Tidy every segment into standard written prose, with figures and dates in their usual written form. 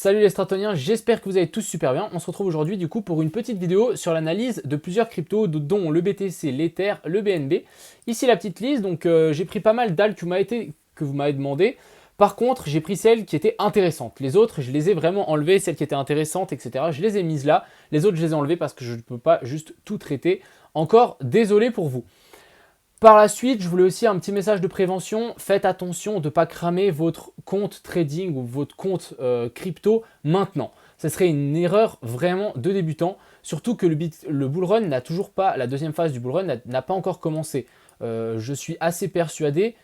Salut les stratoniens, j'espère que vous allez tous super bien. On se retrouve aujourd'hui du coup pour une petite vidéo sur l'analyse de plusieurs cryptos dont le BTC, l'Ether, le BNB. Ici la petite liste, donc j'ai pris pas mal d'alts que vous m'avez demandé. Par contre, j'ai pris celles qui étaient intéressantes. Les autres, je les ai vraiment enlevées, celles qui étaient intéressantes, etc. Je les ai mises là. Les autres, je les ai enlevées parce que je ne peux pas juste tout traiter. Encore désolé pour vous. Par la suite, je voulais aussi un petit message de prévention. Faites attention de ne pas cramer votre compte trading ou votre compte crypto maintenant. Ce serait une erreur vraiment de débutant. Surtout que le bull run n'a toujours pas, la deuxième phase du bull run n'a pas encore commencé. Je suis assez persuadé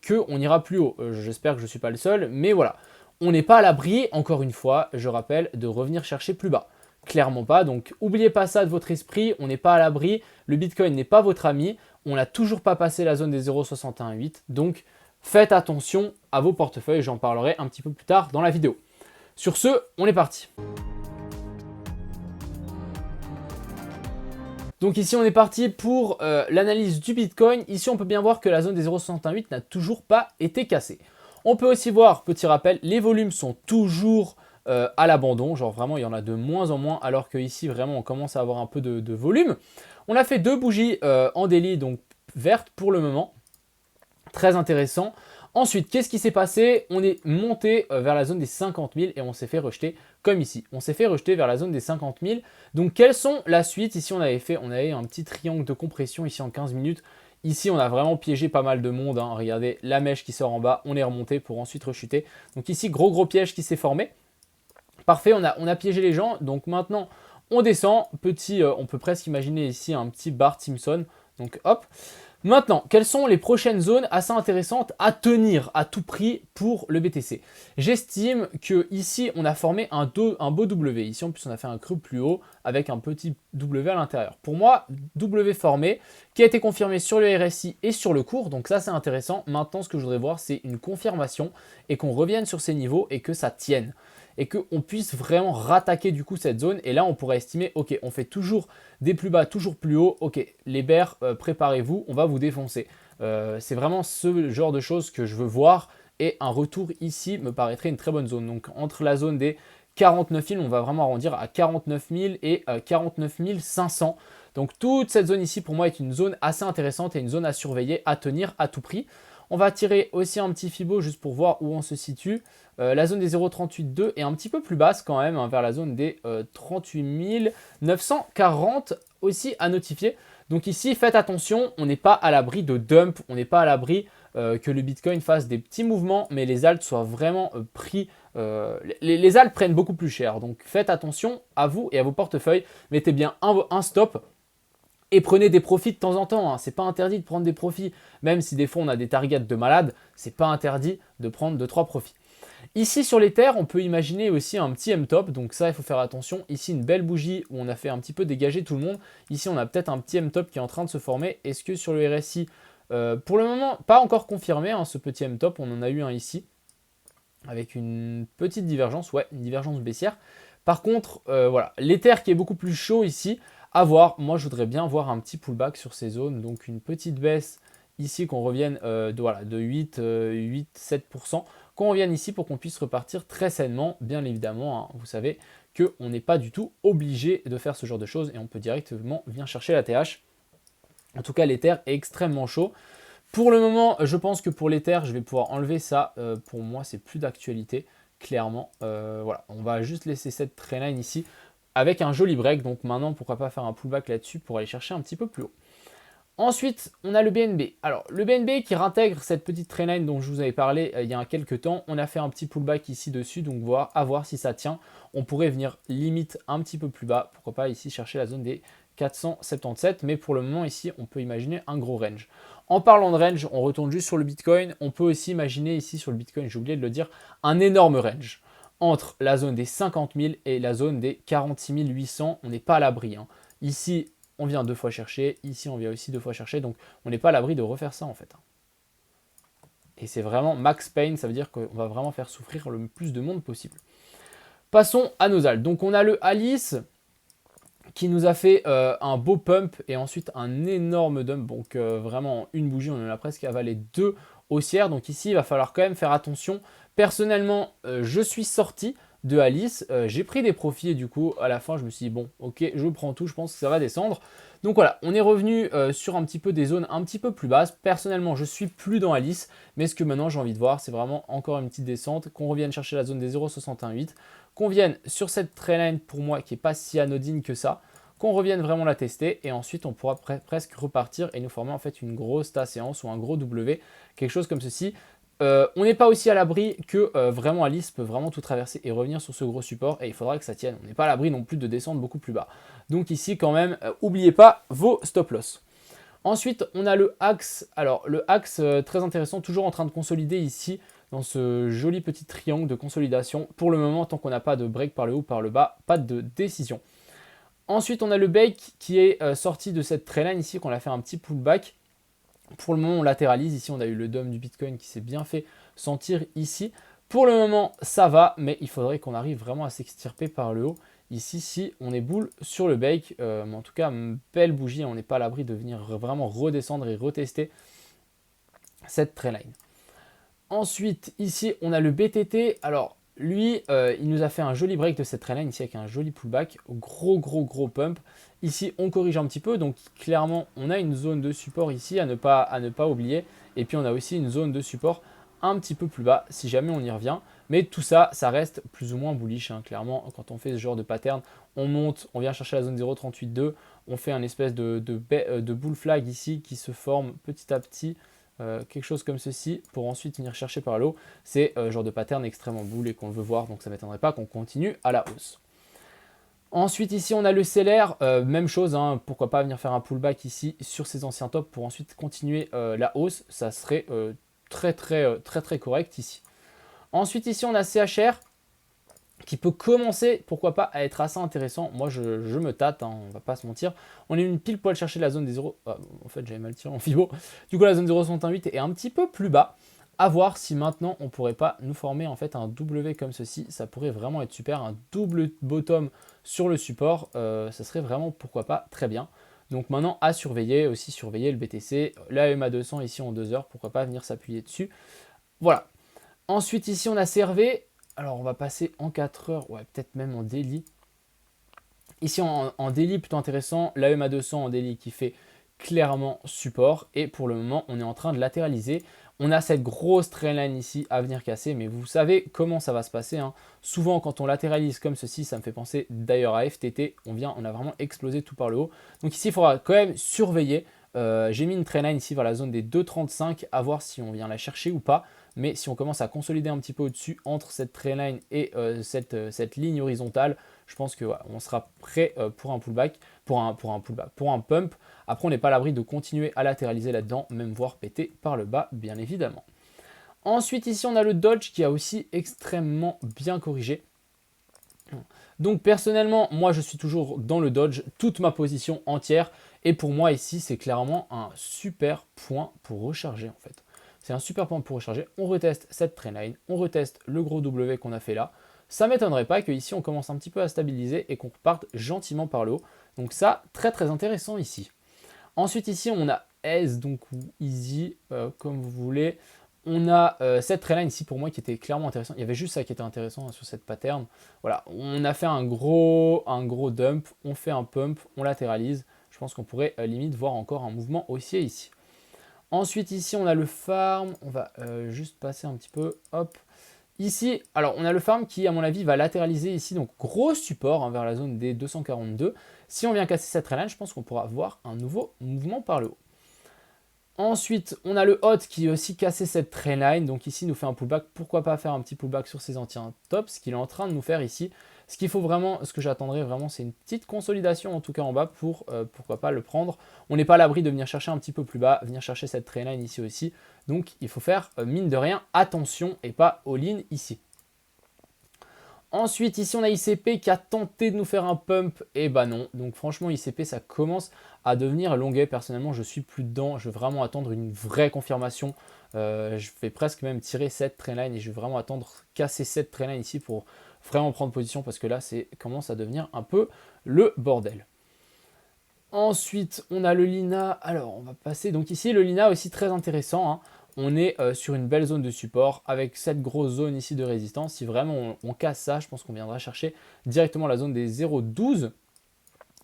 qu'on ira plus haut. J'espère que je ne suis pas le seul, mais voilà. On n'est pas à l'abri, encore une fois, je rappelle, de revenir chercher plus bas. Clairement pas, donc n'oubliez pas ça de votre esprit, on n'est pas à l'abri, le Bitcoin n'est pas votre ami, on n'a toujours pas passé la zone des 0,618, donc faites attention à vos portefeuilles, j'en parlerai un petit peu plus tard dans la vidéo. Sur ce, on est parti. Donc ici on est parti pour l'analyse du Bitcoin. Ici on peut bien voir que la zone des 0,618 n'a toujours pas été cassée. On peut aussi voir, petit rappel, les volumes sont toujours à l'abandon. Genre vraiment il y en a de moins en moins alors qu'ici vraiment on commence à avoir un peu de volume. On a fait deux bougies en daily, donc vertes pour le moment. Très intéressant. Ensuite, qu'est-ce qui s'est passé? On est monté vers la zone des 50 000 et on s'est fait rejeter comme ici. On s'est fait rejeter vers la zone des 50 000. Donc, quelles sont la suite? Ici, on avait un petit triangle de compression ici en 15 minutes. Ici, on a vraiment piégé pas mal de monde. Hein. Regardez, la mèche qui sort en bas, on est remonté pour ensuite rechuter. Donc ici, gros piège qui s'est formé. Parfait, on a piégé les gens. Donc maintenant, on descend. On peut presque imaginer ici un petit Bart Simpson. Donc hop. Maintenant, quelles sont les prochaines zones assez intéressantes à tenir à tout prix pour le BTC? J'estime que ici on a formé un beau W. Ici, en plus, on a fait un creux plus haut avec un petit W à l'intérieur. Pour moi, W formé qui a été confirmé sur le RSI et sur le cours. Donc ça, c'est intéressant. Maintenant, ce que je voudrais voir, c'est une confirmation et qu'on revienne sur ces niveaux et que ça tienne. Et qu'on puisse vraiment rattaquer du coup cette zone. Et là, on pourrait estimer, ok, on fait toujours des plus bas, toujours plus haut. Ok, les bears, préparez-vous, on va vous défoncer. C'est vraiment ce genre de choses que je veux voir. Et un retour ici me paraîtrait une très bonne zone. Donc entre la zone des 49 000, on va vraiment arrondir à 49 000 et 49 500. Donc toute cette zone ici, pour moi, est une zone assez intéressante et une zone à surveiller, à tenir à tout prix. On va tirer aussi un petit Fibo juste pour voir où on se situe. La zone des 0,382 est un petit peu plus basse quand même, hein, vers la zone des 38 940 aussi à notifier. Donc ici, faites attention, on n'est pas à l'abri de dump, on n'est pas à l'abri que le Bitcoin fasse des petits mouvements, mais les alts soient vraiment pris. Les alts prennent beaucoup plus cher, donc faites attention à vous et à vos portefeuilles. Mettez bien un stop. Et prenez des profits de temps en temps, hein. C'est pas interdit de prendre des profits. Même si des fois on a des targets de malade, c'est pas interdit de prendre 2-3 profits. Ici sur les terres, on peut imaginer aussi un petit M-top, donc ça il faut faire attention. Ici une belle bougie où on a fait un petit peu dégager tout le monde. Ici on a peut-être un petit M-top qui est en train de se former. Est-ce que sur le RSI, pour le moment pas encore confirmé, hein, ce petit M-top, on en a eu un ici avec une petite divergence, ouais, une divergence baissière. Par contre, voilà, l'Ether qui est beaucoup plus chaud ici, à voir. Moi, je voudrais bien voir un petit pullback sur ces zones, donc une petite baisse ici, qu'on revienne de 8-7%, qu'on revienne ici pour qu'on puisse repartir très sainement, bien évidemment. Hein, vous savez qu'on n'est pas du tout obligé de faire ce genre de choses et on peut directement venir chercher la TH. En tout cas, l'Ether est extrêmement chaud. Pour le moment, je pense que pour l'Ether, je vais pouvoir enlever ça. Pour moi, c'est plus d'actualité, clairement. Voilà, on va juste laisser cette trendline ici avec un joli break. Donc maintenant, pourquoi pas faire un pullback là-dessus pour aller chercher un petit peu plus haut. Ensuite, on a le BNB. Alors, le BNB qui réintègre cette petite trendline dont je vous avais parlé il y a quelques temps. On a fait un petit pullback ici dessus, donc à voir si ça tient. On pourrait venir limite un petit peu plus bas. Pourquoi pas ici chercher la zone des 477, mais pour le moment ici on peut imaginer un gros range. En parlant de range, on retourne juste sur le Bitcoin, on peut aussi imaginer ici sur le Bitcoin, j'ai oublié de le dire, un énorme range entre la zone des 50 000 et la zone des 46 800, on n'est pas à l'abri. Hein. Ici on vient 2 fois chercher, ici on vient aussi 2 fois chercher, donc on n'est pas à l'abri de refaire ça en fait. Et c'est vraiment max pain, ça veut dire qu'on va vraiment faire souffrir le plus de monde possible. Passons à nos alts. Donc on a le Alice qui nous a fait un beau pump et ensuite un énorme dump. Donc vraiment une bougie, on en a presque avalé 2 haussières. Donc ici, il va falloir quand même faire attention. Personnellement, je suis sorti de Alice. J'ai pris des profits et du coup, à la fin, je me suis dit, bon, ok, je prends tout, je pense que ça va descendre. Donc voilà, on est revenu sur un petit peu des zones un petit peu plus basses. Personnellement, je suis plus dans Alice, mais ce que maintenant j'ai envie de voir, c'est vraiment encore une petite descente, qu'on revienne chercher la zone des 0,618, qu'on vienne sur cette trendline pour moi qui n'est pas si anodine que ça, qu'on revienne vraiment la tester et ensuite on pourra presque repartir et nous former en fait une grosse tas séance ou un gros W, quelque chose comme ceci. On n'est pas aussi à l'abri que vraiment Alice peut vraiment tout traverser et revenir sur ce gros support et il faudra que ça tienne. On n'est pas à l'abri non plus de descendre beaucoup plus bas. Donc ici quand même, n'oubliez pas vos stop loss. Ensuite, on a le axe. Alors le axe très intéressant, toujours en train de consolider ici dans ce joli petit triangle de consolidation. Pour le moment, tant qu'on n'a pas de break par le haut, par le bas, pas de décision. Ensuite, on a le bake qui est sorti de cette trendline ici, qu'on a fait un petit pullback. Pour le moment, on latéralise. Ici, on a eu le DOM du Bitcoin qui s'est bien fait sentir ici. Pour le moment, ça va, mais il faudrait qu'on arrive vraiment à s'extirper par le haut. Ici, si on est boule sur le bake, mais en tout cas, belle bougie, on n'est pas à l'abri de venir vraiment redescendre et retester cette trendline. Ensuite, ici, on a le BTT. Alors, lui, il nous a fait un joli break de cette trendline ici avec un joli pullback, gros pump. Ici, on corrige un petit peu, donc clairement, on a une zone de support ici à ne pas oublier. Et puis, on a aussi une zone de support un petit peu plus bas si jamais on y revient. Mais tout ça, ça reste plus ou moins bullish. Hein. Clairement, quand on fait ce genre de pattern, on monte, on vient chercher la zone 0,382, on fait un espèce de bull flag ici qui se forme petit à petit. Quelque chose comme ceci pour ensuite venir chercher par l'eau. C'est genre de pattern extrêmement bull et qu'on veut voir, donc ça ne m'étonnerait pas qu'on continue à la hausse. Ensuite ici on a le CLR, même chose, hein, pourquoi pas venir faire un pullback ici sur ces anciens tops pour ensuite continuer la hausse, ça serait très correct ici. Ensuite ici on a CHR qui peut commencer, pourquoi pas, à être assez intéressant. Moi, je me tâte, hein, on va pas se mentir. On est une pile poil chercher la zone des 0. Ah, en fait, j'avais mal tiré en Fibo. Du coup, la zone 0,68 est un petit peu plus bas. À voir si maintenant, on pourrait pas nous former en fait un W comme ceci. Ça pourrait vraiment être super. Un double bottom sur le support, ça serait vraiment, pourquoi pas, très bien. Donc maintenant, à surveiller, aussi surveiller le BTC. La EMA 200 ici en 2 heures, pourquoi pas venir s'appuyer dessus. Voilà. Ensuite, ici, on a CRV. Alors, on va passer en 4 heures, ouais, peut-être même en daily. Ici, en daily, plutôt intéressant, l'AEMA 200 en daily qui fait clairement support. Et pour le moment, on est en train de latéraliser. On a cette grosse trendline ici à venir casser, mais vous savez comment ça va se passer. Hein. Souvent, quand on latéralise comme ceci, ça me fait penser d'ailleurs à FTT. On a vraiment explosé tout par le haut. Donc ici, il faudra quand même surveiller. J'ai mis une trendline ici vers la zone des 2,35, à voir si on vient la chercher ou pas. Mais si on commence à consolider un petit peu au-dessus entre cette trendline et cette ligne horizontale, je pense que ouais, on sera prêt pour un pullback, pour un pump. Après, on n'est pas à l'abri de continuer à latéraliser là-dedans, même voire péter par le bas, bien évidemment. Ensuite, ici, on a le Dodge qui a aussi extrêmement bien corrigé. Donc personnellement, moi je suis toujours dans le Dodge, toute ma position entière. Et pour moi ici, c'est clairement un super point pour recharger en fait. C'est un super point pour recharger. On reteste cette trendline, on reteste le gros W qu'on a fait là. Ça ne m'étonnerait pas qu'ici on commence un petit peu à stabiliser et qu'on reparte gentiment par le haut. Donc ça, très intéressant ici. Ensuite ici, on a S, donc ou Easy, comme vous voulez. On a cette trendline ici pour moi qui était clairement intéressant. Il y avait juste ça qui était intéressant hein, sur cette pattern. Voilà, on a fait un gros dump, on fait un pump, on latéralise. Je pense qu'on pourrait limite voir encore un mouvement haussier ici. Ensuite ici on a le farm, on va juste passer un petit peu, hop. Ici, alors on a le farm qui à mon avis va latéraliser ici, donc gros support hein, vers la zone des 242. Si on vient casser cette trendline, je pense qu'on pourra voir un nouveau mouvement par le haut. Ensuite, on a le hot qui est aussi cassé cette trendline. Donc ici, il nous fait un pullback. Pourquoi pas faire un petit pullback sur ces anciens tops, ce qu'il est en train de nous faire ici. Ce qu'il faut vraiment, ce que j'attendrai vraiment, c'est une petite consolidation en tout cas en bas pour pourquoi pas le prendre. On n'est pas à l'abri de venir chercher un petit peu plus bas, venir chercher cette trendline ici aussi. Donc il faut faire mine de rien attention et pas all-in ici. Ensuite, ici, on a ICP qui a tenté de nous faire un pump. Et bah non. Donc franchement, ICP, ça commence à devenir longuet. Personnellement, je suis plus dedans. Je vais vraiment attendre une vraie confirmation. Je vais presque même tirer cette trendline et je vais vraiment attendre casser cette trendline ici pour vraiment prendre position parce que là, ça commence à devenir un peu le bordel. Ensuite, on a le Lina. Alors, on va passer. Donc ici, le Lina aussi très intéressant. Hein. on est sur une belle zone de support avec cette grosse zone ici de résistance. Si vraiment on casse ça, je pense qu'on viendra chercher directement la zone des 0,12.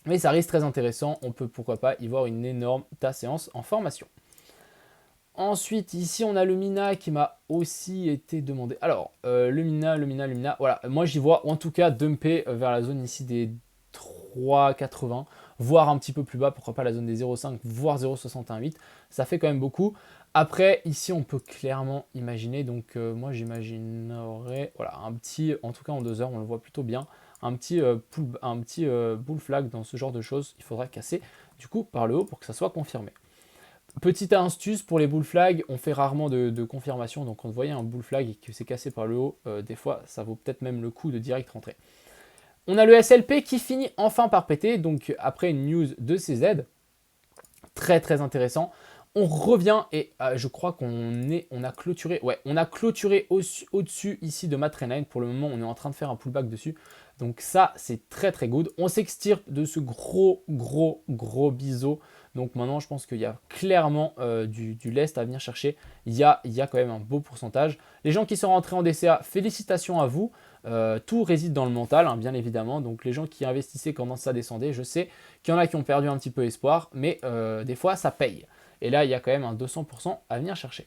Mais ça reste très intéressant, on peut pourquoi pas y voir une énorme séance en formation. Ensuite, ici, on a le Mina qui m'a aussi été demandé. Alors, le Mina, voilà. Moi, j'y vois en tout cas dumper vers la zone ici des 3,80, voire un petit peu plus bas, pourquoi pas la zone des 0,5, voire 0,618. Ça fait quand même beaucoup. Après, ici, on peut clairement imaginer, donc moi, j'imaginerais, voilà, un petit, en tout cas en 2 heures, on le voit plutôt bien, un petit bull flag dans ce genre de choses. Il faudra casser, du coup, par le haut pour que ça soit confirmé. Petite astuce pour les bull flags, on fait rarement de confirmation, donc quand vous voyez un bull flag et que c'est cassé par le haut, des fois ça vaut peut-être même le coup de direct rentrer. On a le SLP qui finit enfin par péter, donc après une news de CZ, très très intéressant. On revient et je crois qu'on a clôturé, ouais, on a clôturé au-dessus ici de ma trendline. Pour le moment, on est en train de faire un pullback dessus. Donc ça, c'est très très good. On s'extirpe de ce gros biseau. Donc maintenant, je pense qu'il y a clairement du lest à venir chercher. Il y a quand même un beau pourcentage. Les gens qui sont rentrés en DCA, félicitations à vous. Tout réside dans le mental, hein, bien évidemment. Donc les gens qui investissaient quand ça descendait, je sais qu'il y en a qui ont perdu un petit peu espoir. Mais des fois, ça paye. Et là, il y a quand même un 200% à venir chercher.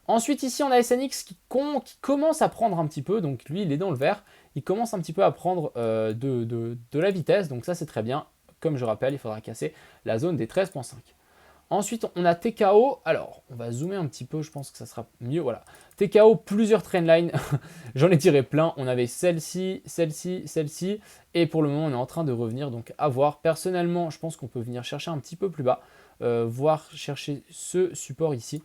Ensuite, ici, on a SNX qui commence à prendre un petit peu. Donc, lui, il est dans le vert. Il commence un petit peu à prendre de la vitesse. Donc, ça, c'est très bien. Comme je rappelle, il faudra casser la zone des 13,5. Ensuite, on a TKO. Alors, on va zoomer un petit peu. Je pense que ça sera mieux. Voilà. TKO, plusieurs trendlines. J'en ai tiré plein. On avait celle-ci, celle-ci, celle-ci. Et pour le moment, on est en train de revenir. Donc, à voir. Personnellement, je pense qu'on peut venir chercher un petit peu plus bas. Voire chercher ce support ici.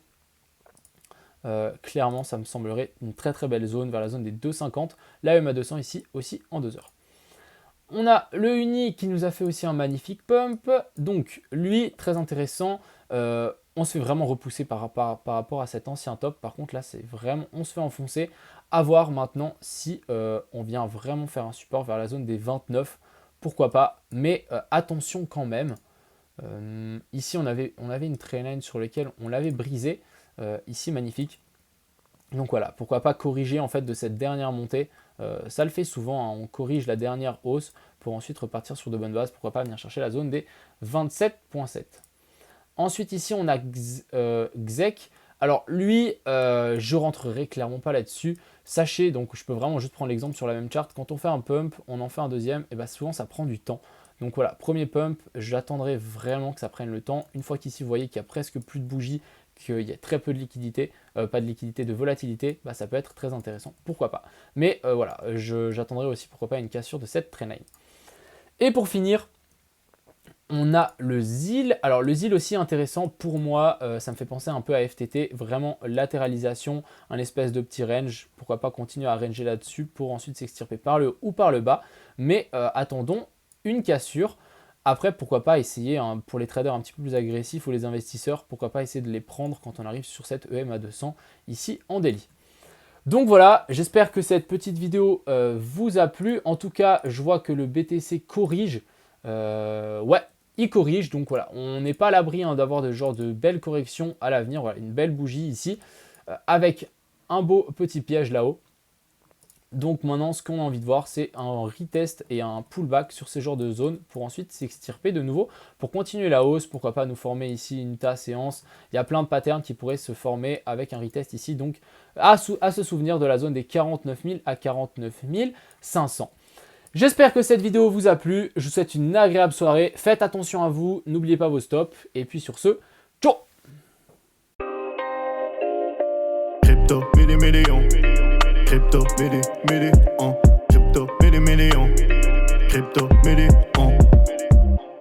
Clairement, ça me semblerait une très très belle zone vers la zone des 2,50. La EMA 200 ici aussi en 2 heures. On a le Uni qui nous a fait aussi un magnifique pump. Donc lui, très intéressant. On se fait vraiment repousser par rapport à cet ancien top. Par contre là, c'est vraiment, on se fait enfoncer. À voir maintenant si on vient vraiment faire un support vers la zone des 29. Pourquoi pas. Mais attention quand même. Ici, on avait une trendline sur laquelle on l'avait brisé. Ici, magnifique. Donc voilà, pourquoi pas corriger en fait de cette dernière montée. Ça le fait souvent, hein, on corrige la dernière hausse pour ensuite repartir sur de bonnes bases. Pourquoi pas venir chercher la zone des 27,7. Ensuite, ici, on a Xec. Alors lui, je rentrerai clairement pas là-dessus. Sachez, donc je peux vraiment juste prendre l'exemple sur la même charte. Quand on fait un pump, on en fait un deuxième, et bien souvent ça prend du temps. Donc voilà, premier pump, j'attendrai vraiment que ça prenne le temps. Une fois qu'ici, vous voyez qu'il y a presque plus de bougies, qu'il y a très peu de liquidité, pas de liquidité, de volatilité, bah, ça peut être très intéressant, pourquoi pas. Mais voilà, j'attendrai aussi, pourquoi pas, une cassure de cette trendline. Et pour finir, on a le ZIL. Alors le ZIL aussi intéressant pour moi, ça me fait penser un peu à FTT, vraiment latéralisation, un espèce de petit range, pourquoi pas continuer à ranger là-dessus pour ensuite s'extirper par le haut ou par le bas. Mais attendons une cassure. Après, pourquoi pas essayer, hein, pour les traders un petit peu plus agressifs ou les investisseurs, pourquoi pas essayer de les prendre quand on arrive sur cette EMA 200 ici en daily. Donc voilà, j'espère que cette petite vidéo vous a plu. En tout cas, je vois que le BTC corrige. Ouais, il corrige. Donc voilà, on n'est pas à l'abri, hein, d'avoir de genre de belles corrections à l'avenir. Voilà, une belle bougie ici avec un beau petit piège là-haut. Donc maintenant, ce qu'on a envie de voir, c'est un retest et un pullback sur ces genres de zones pour ensuite s'extirper de nouveau, pour continuer la hausse. Pourquoi pas nous former ici une séance. Il y a plein de patterns qui pourraient se former avec un retest ici. Donc à se souvenir de la zone des 49 000 à 49 500. J'espère que cette vidéo vous a plu. Je vous souhaite une agréable soirée. Faites attention à vous. N'oubliez pas vos stops. Et puis sur ce, ciao! Crypto, midi, midi, on. Crypto, midi, midi.